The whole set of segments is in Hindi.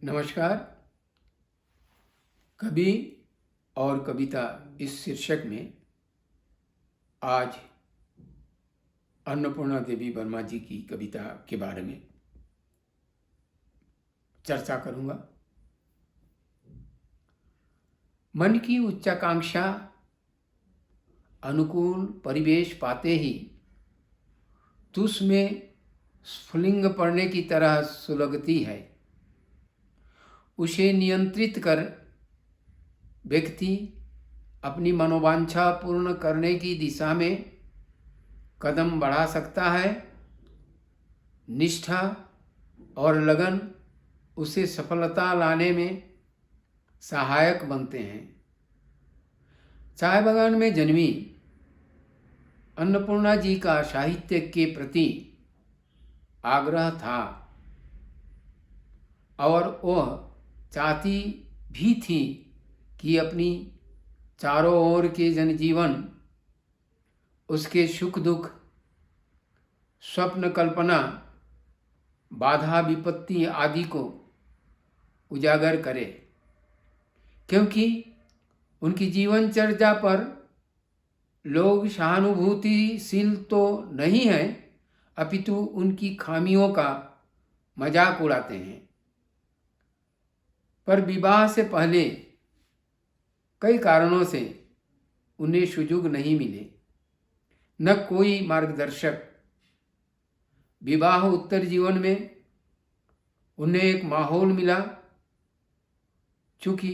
नमस्कार। कवि और कविता इस शीर्षक में आज अन्नपूर्णा देवी वर्मा जी की कविता के बारे में चर्चा करूंगा। मन की उच्चाकांक्षा अनुकूल परिवेश पाते ही तुस में स्फुलिंग पड़ने की तरह सुलगती है। उसे नियंत्रित कर व्यक्ति अपनी मनोवांछा पूर्ण करने की दिशा में कदम बढ़ा सकता है। निष्ठा और लगन उसे सफलता लाने में सहायक बनते हैं। चाय बागान में जन्मी अन्नपूर्णा जी का साहित्य के प्रति आग्रह था और वह चाहती भी थी कि अपनी चारों ओर के जनजीवन, उसके सुख दुख, स्वप्न कल्पना, बाधा विपत्ति आदि को उजागर करे, क्योंकि उनकी जीवनचर्या पर लोग सहानुभूतिशील तो नहीं हैं, अपितु उनकी खामियों का मजाक उड़ाते हैं। पर विवाह से पहले कई कारणों से उन्हें सुयोग नहीं मिले, न कोई मार्गदर्शक। विवाह उत्तर जीवन में उन्हें एक माहौल मिला। चूँकि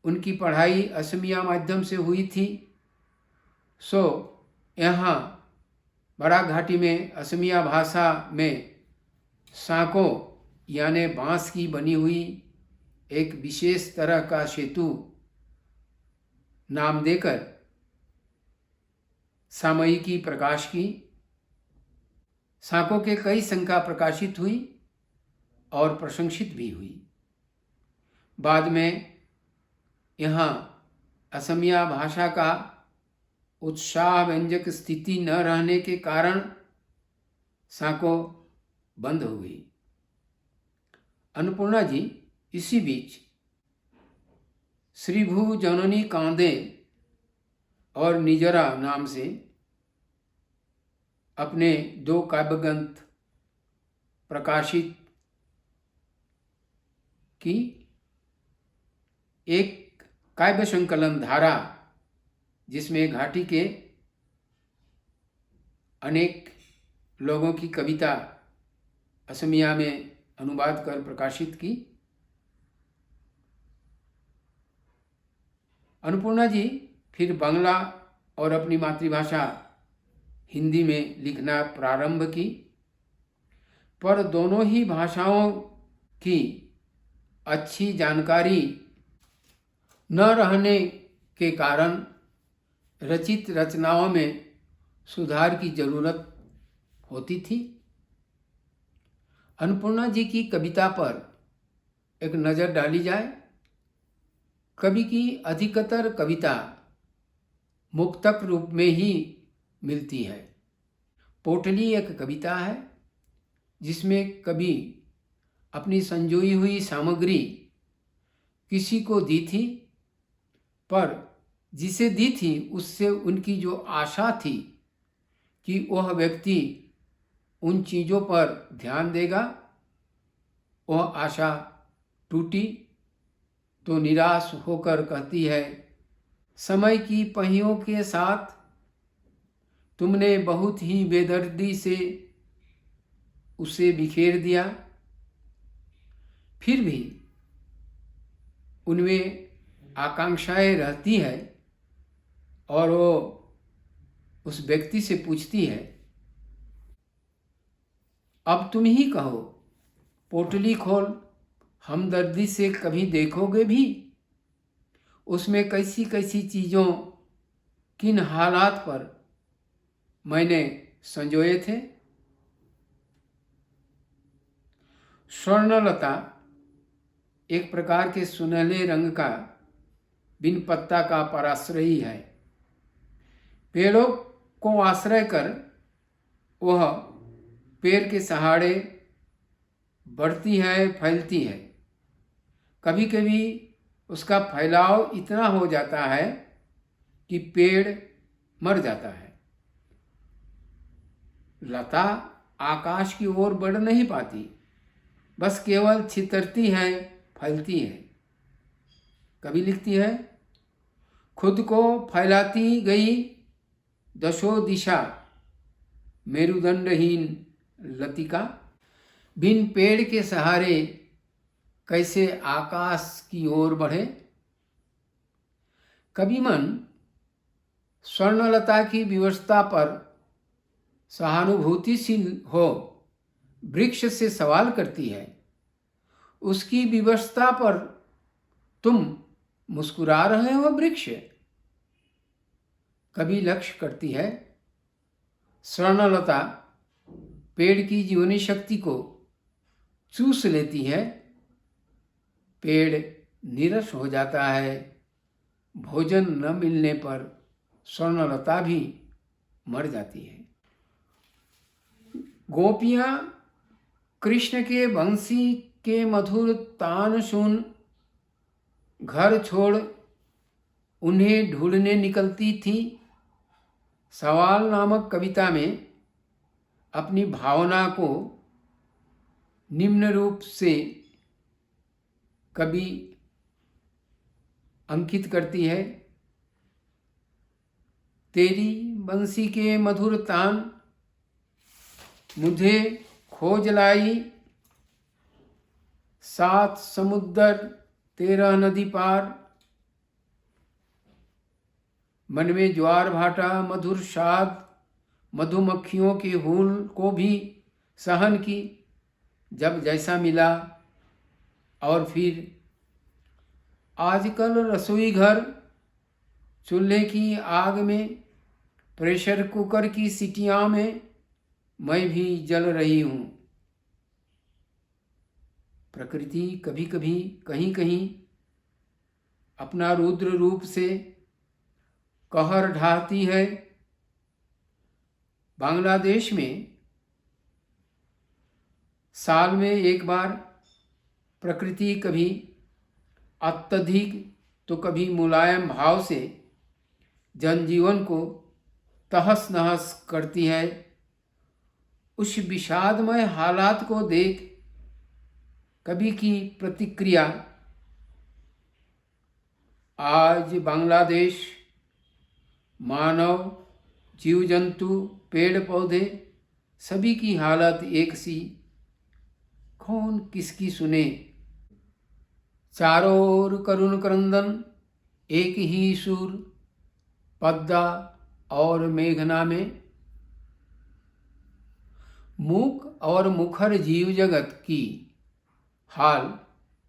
उनकी पढ़ाई असमिया माध्यम से हुई थी, सो यहाँ बड़ा घाटी में असमिया भाषा में साँको यानी बाँस की बनी हुई एक विशेष तरह का सेतु नाम देकर सामयिकी प्रकाश की। साँको के कई संख्या प्रकाशित हुई और प्रशंसित भी हुई। बाद में यहाँ असमिया भाषा का उत्साह व्यंजक स्थिति न रहने के कारण साँको बंद हो गई। अन्नपूर्णा जी इसी बीच श्रीभू जननी कांदे और निजरा नाम से अपने 2 काव्यग्रंथ प्रकाशित की। एक काव्य संकलन धारा, जिसमें घाटी के अनेक लोगों की कविता असमिया में अनुवाद कर प्रकाशित की। अन्नपूर्णा जी फिर बांग्ला और अपनी मातृभाषा हिंदी में लिखना प्रारंभ की, पर दोनों ही भाषाओं की अच्छी जानकारी न रहने के कारण रचित रचनाओं में सुधार की जरूरत होती थी। अन्नपूर्णा जी की कविता पर एक नज़र डाली जाए। कवि की अधिकतर कविता मुक्तक रूप में ही मिलती है। पोटली एक कविता है जिसमें कवि अपनी संजोई हुई सामग्री किसी को दी थी, पर जिसे दी थी उससे उनकी जो आशा थी कि वह व्यक्ति उन चीज़ों पर ध्यान देगा, वह आशा टूटी तो निराश होकर कहती है, समय की पहियों के साथ तुमने बहुत ही बेदर्दी से उसे बिखेर दिया। फिर भी उनमें आकांक्षाएं रहती है और वो उस व्यक्ति से पूछती है, अब तुम ही कहो, पोटली खोल, हमदर्दी से कभी देखोगे भी? उसमें कैसी कैसी चीज़ों, किन हालात पर मैंने संजोए थे। स्वर्णलता एक प्रकार के सुनहले रंग का बिन पत्ता का पराश्रयी है। पेड़ों को आश्रय कर वह पेड़ के सहारे बढ़ती है, फैलती है। कभी कभी उसका फैलाव इतना हो जाता है कि पेड़ मर जाता है। लता आकाश की ओर बढ़ नहीं पाती, बस केवल छितरती है, फैलती है। कभी लिखती है, खुद को फैलाती गई दशो दिशा मेरुदंडहीन लतिका, बिन पेड़ के सहारे कैसे आकाश की ओर बढ़े। कभी मन स्वर्णलता की विवशता पर सहानुभूतिशील हो वृक्ष से सवाल करती है, उसकी विवशता पर तुम मुस्कुरा रहे हो वृक्ष। कभी लक्ष्य करती है, स्वर्णलता पेड़ की जीवनी शक्ति को चूस लेती है, पेड़ नीरस हो जाता है। भोजन न मिलने पर स्वर्णलता भी मर जाती है। गोपियां कृष्ण के बंसी के मधुर तान सुन घर छोड़ उन्हें ढूंढने निकलती थी। सवाल नामक कविता में अपनी भावना को निम्न रूप से कवि अंकित करती है। तेरी बंसी के मधुर तान मुझे खोज लाई, 7 समुद्र 13 नदी पार। मन में ज्वार भाटा मधुर शाद, मधुमक्खियों के हूल को भी सहन की, जब जैसा मिला। और फिर आजकल रसोई घर चूल्हे की आग में, प्रेशर कुकर की सीटियों में मैं भी जल रही हूँ। प्रकृति कभी कभी कहीं कहीं अपना रुद्र रूप से कहर ढाती है। बांग्लादेश में साल में एक बार प्रकृति कभी अत्यधिक तो कभी मुलायम भाव से जनजीवन को तहस नहस करती है। उस विषादमय हालात को देख कवि की प्रतिक्रिया, आज बांग्लादेश मानव, जीव जंतु, पेड़ पौधे सभी की हालत एक सी, कौन किसकी सुने। चारों ओर करुण क्रंदन, एक ही सुर, पद्मा और मेघना में। मूक और मुखर जीव जगत की हाल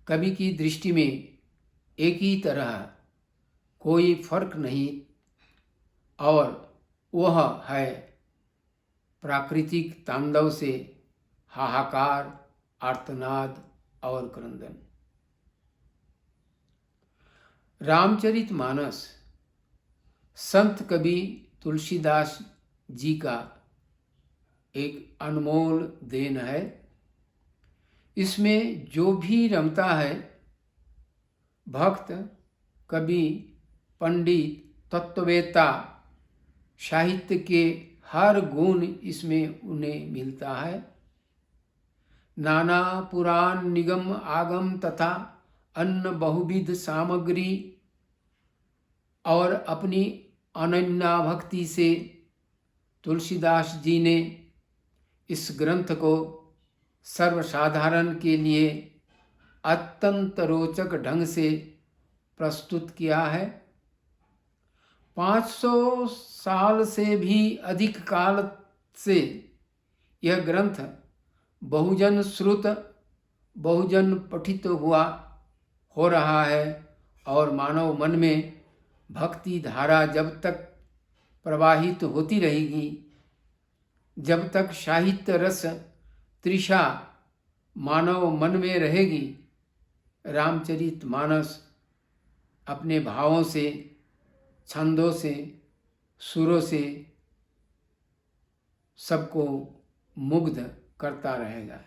कवि की दृष्टि में एक ही तरह, कोई फर्क नहीं, और वह है प्राकृतिक तांडव से हाहाकार, आर्तनाद और क्रंदन। रामचरितमानस संत कवि तुलसीदास जी का एक अनमोल देन है। इसमें जो भी रमता है, भक्त, कवि, पंडित, तत्ववेत्ता, साहित्य के हर गुण इसमें उन्हें मिलता है। नाना पुराण निगम आगम तथा अन्य बहुविध सामग्री और अपनी अनन्या भक्ति से तुलसीदास जी ने इस ग्रंथ को सर्वसाधारण के लिए अत्यंत रोचक ढंग से प्रस्तुत किया है। 500 साल से भी अधिक काल से यह ग्रंथ बहुजन श्रुत, बहुजन पठित हो रहा है, और मानव मन में भक्ति धारा जब तक प्रवाहित होती रहेगी, जब तक साहित्य रस तृषा मानव मन में रहेगी, रामचरितमानस अपने भावों से, छंदों से, सुरों से सबको मुग्ध करता रहेगा।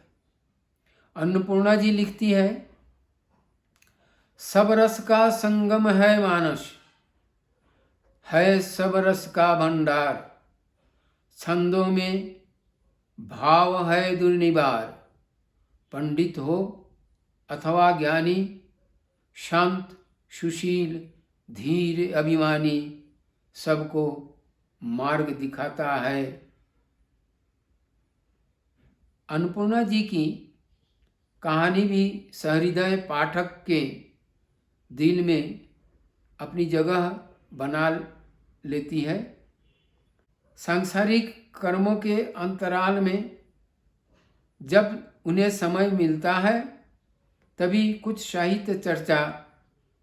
अन्नपूर्णा जी लिखती है, सब रस का संगम है मानस, है सब रस का भंडार। छंदों में भाव है दुर्निवार। पंडित हो अथवा ज्ञानी, शांत सुशील धीर अभिमानी, सबको मार्ग दिखाता है। अन्नपूर्णा जी की कहानी भी सहृदय पाठक के दिल में अपनी जगह बना लेती है। सांसारिक कर्मों के अंतराल में जब उन्हें समय मिलता है तभी कुछ साहित्य चर्चा,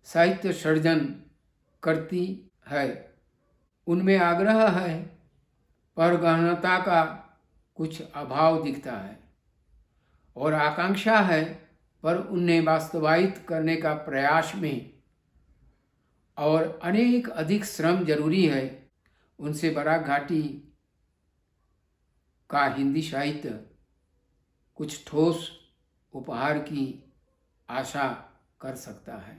साहित्य सर्जन करती है। उनमें आग्रह है पर गहनता का कुछ अभाव दिखता है, और आकांक्षा है पर उन्हें वास्तवायित करने का प्रयास में और अनेक अधिक श्रम जरूरी है। उनसे बराक घाटी का हिंदी साहित्य कुछ ठोस उपहार की आशा कर सकता है।